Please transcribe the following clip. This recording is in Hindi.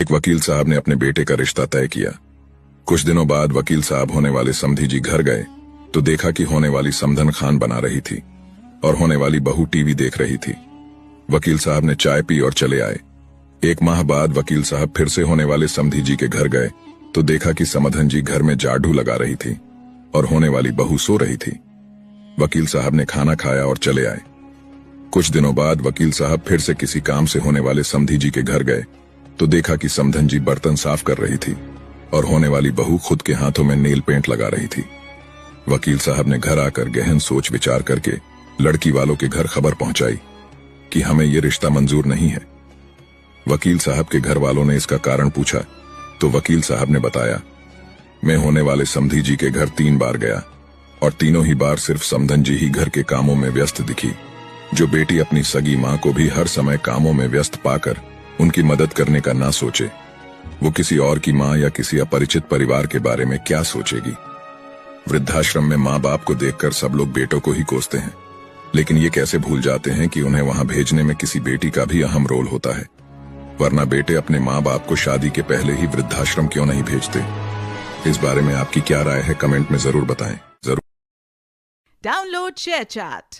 एक वकील साहब ने अपने बेटे का रिश्ता तय किया। कुछ दिनों बाद वकील साहब होने वाले समधी जी घर गए तो देखा कि होने वाली समधन खान बना रही थी और होने वाली बहू टीवी देख रही थी। वकील साहब ने चाय पी और चले आए। एक माह बाद वकील साहब फिर से होने वाले समधी जी के घर गए तो देखा कि समधन जी घर में झाड़ू लगा रही थी और होने वाली बहू सो रही थी। वकील साहब ने खाना खाया और चले आए। कुछ दिनों बाद वकील साहब फिर से किसी काम से होने वाले समधी जी के घर गए तो देखा कि समधन जी बर्तन साफ कर रही थी और होने वाली बहू खुद के हाथों में नेल पेंट लगा रही थी। वकील साहब ने घर आकर गहन सोच विचार करके लड़की वालों के घर खबर पहुंचाई कि हमें ये रिश्ता मंजूर नहीं है। वकील साहब के घर वालों ने इसका कारण पूछा तो वकील साहब ने बताया, मैं होने वाले समधी जी के घर 3 बार गया और तीनों ही बार सिर्फ समधन जी ही घर के कामों में व्यस्त दिखी। जो बेटी अपनी सगी माँ को भी हर समय कामों में व्यस्त पाकर उनकी मदद करने का ना सोचे, वो किसी और की माँ या किसी अपरिचित परिवार के बारे में क्या सोचेगी। वृद्धाश्रम में माँ बाप को देखकर सब लोग बेटों को ही कोसते हैं, लेकिन ये कैसे भूल जाते हैं कि उन्हें वहां भेजने में किसी बेटी का भी अहम रोल होता है। वरना बेटे अपने माँ बाप को शादी के पहले ही वृद्धाश्रम क्यों नहीं भेजते। इस बारे में आपकी क्या राय है, कमेंट में जरूर बताएं। जरूर Download ShareChat.